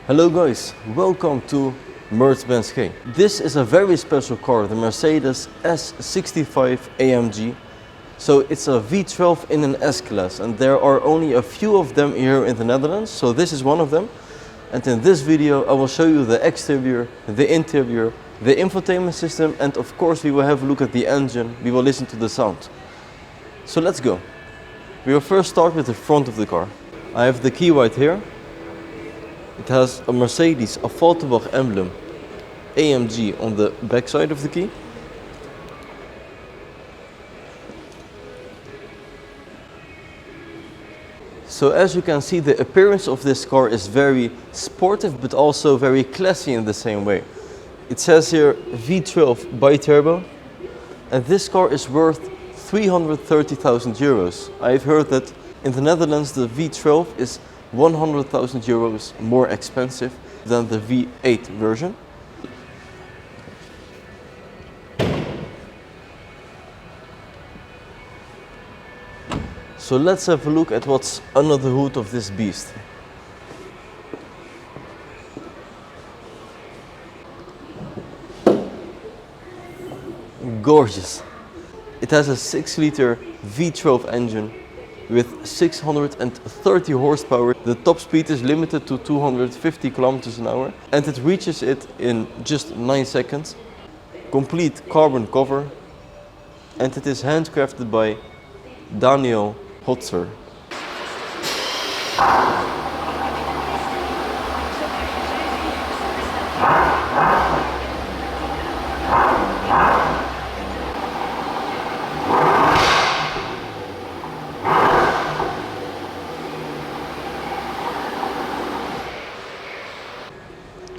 Hello guys, welcome to MercBenzKing. This is a very special car, the Mercedes S65 AMG. So it's a V12 in an S-Class and there are only a few of them here in the Netherlands. So this is one of them. And in this video I will show you the exterior, the interior, the infotainment system, and of course we will have a look at the engine, we will listen to the sound. So let's go. We will first start with the front of the car. I have the key right here. It has a Mercedes emblem AMG on the back side of the key. So as you can see, the appearance of this car is very sportive but also very classy in the same way. It says here V12 bi-turbo, and this car is worth 330,000 euros. I've heard that in the Netherlands the V12 is 100,000 euros more expensive than the V8 version. So let's have a look at what's under the hood of this beast. Gorgeous. It has a 6-liter V12 engine with 630 horsepower. The top speed is limited to 250 kilometers an hour and it reaches it in just 9 seconds. Complete carbon cover, and it is handcrafted by Daniel Hotzer.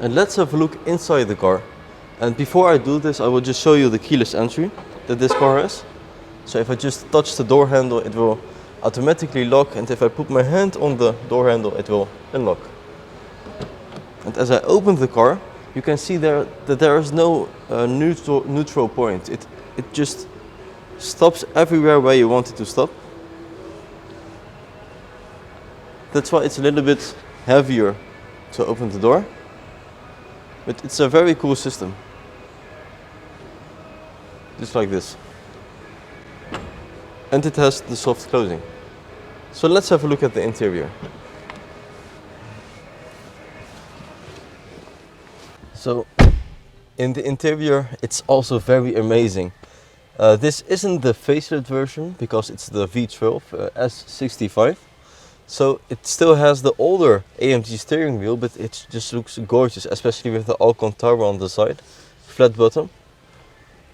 And let's have a look inside the car. And before I do this, I will just show you the keyless entry that this car has. So if I just touch the door handle, it will automatically lock, and if I put my hand on the door handle, it will unlock. And as I open the car, you can see there that there is no neutral point. It just stops everywhere where you want it to stop. That's why it's a little bit heavier to open the door. But it's a very cool system. Just like this. And it has the soft closing. So let's have a look at the interior. So in the interior it's also very amazing. This isn't the facelift version because it's the V12 S65. So it still has the older AMG steering wheel, but it just looks gorgeous, especially with the Alcantara on the side, flat bottom.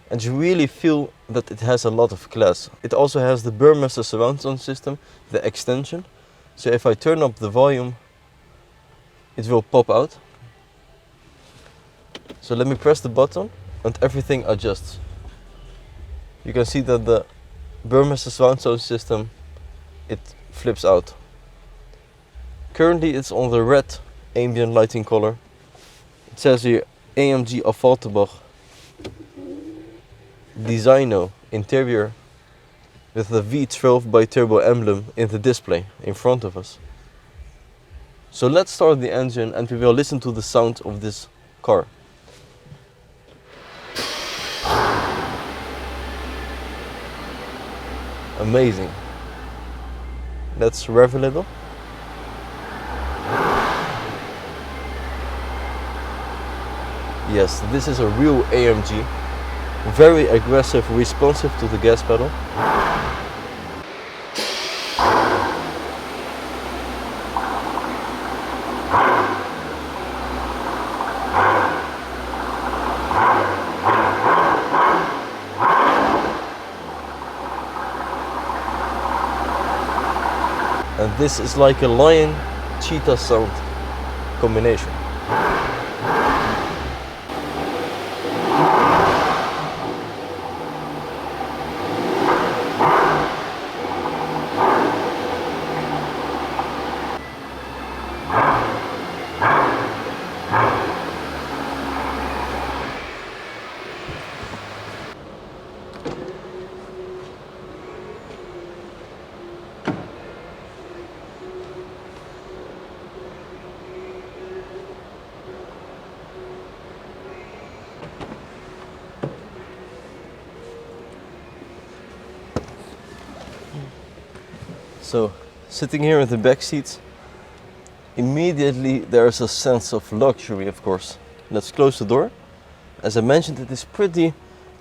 And you really feel that it has a lot of class. It also has the Burmester surround sound system, the extension. So if I turn up the volume, it will pop out. So let me press the button and everything adjusts. You can see that the Burmester surround sound system, it flips out. Currently it's on the red ambient lighting color. It says here AMG Affalterbach Designo interior with the V12 bi-turbo emblem in the display in front of us. So let's start the engine and we will listen to the sound of this car. Amazing. Let's rev a little. Yes, this is a real AMG. Very aggressive, responsive to the gas pedal. And this is like a lion cheetah sound combination. So sitting here in the back seat, immediately there's a sense of luxury, of course. Let's close the door. As I mentioned, it is pretty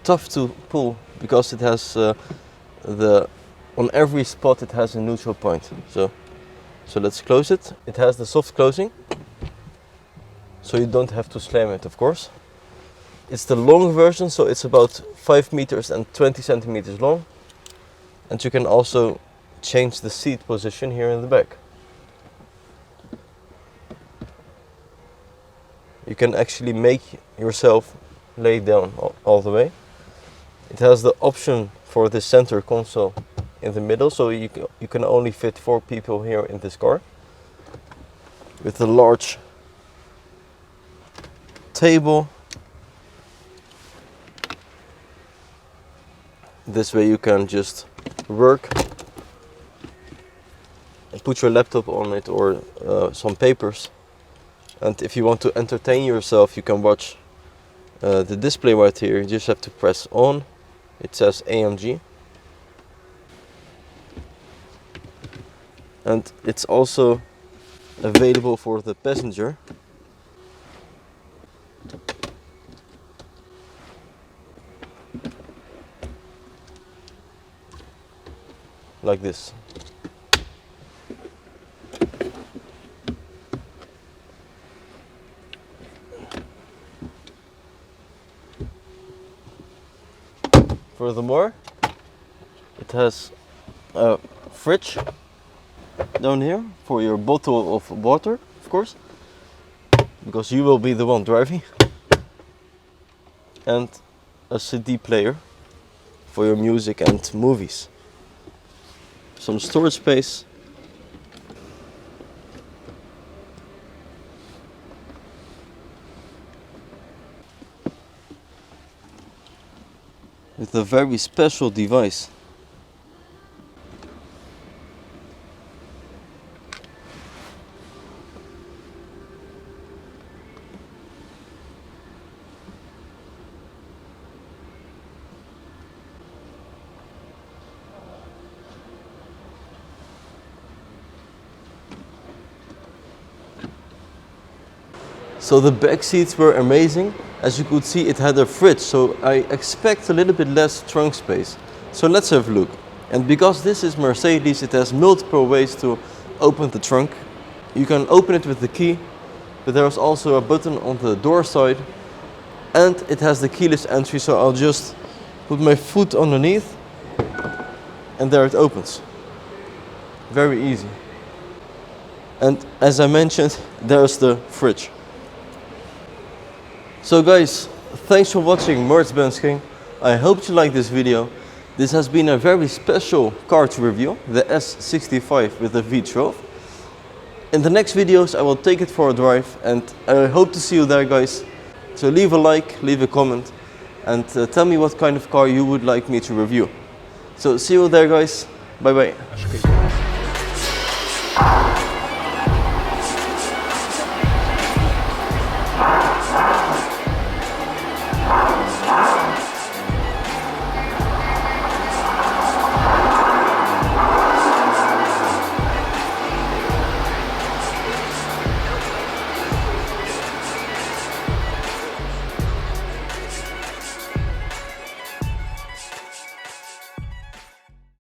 tough to pull because it has on every spot it has a neutral point. So let's close it. It has the soft closing, so you don't have to slam it, of course. It's the long version, so it's about 5 meters and 20 centimeters long. And you can also change the seat position here in the back. You can actually make yourself lay down all the way. It has the option for the center console in the middle, so you can only fit 4 people here in this car. With a large table. This way you can just work and put your laptop on it or some papers. And if you want to entertain yourself, you can watch the display right here. You just have to press on. It says AMG. And it's also available for the passenger. Like this. Furthermore, it has a fridge down here for your bottle of water, of course, because you will be the one driving, and a CD player for your music and movies. Some storage space. With a very special device. So the back seats were amazing. As you could see, it had a fridge, so I expect a little bit less trunk space. So let's have a look. And because this is Mercedes, it has multiple ways to open the trunk. You can open it with the key, but there is also a button on the door side. And it has the keyless entry, so I'll just put my foot underneath and there it opens. Very easy. And as I mentioned, there's the fridge. So guys, thanks for watching MercBenzKing. I hope you liked this video. This has been a very special car to review, the S65 with the V12. In the next videos I will take it for a drive and I hope to see you there, guys. So leave a like, leave a comment and tell me what kind of car you would like me to review. So see you there, guys. Bye bye.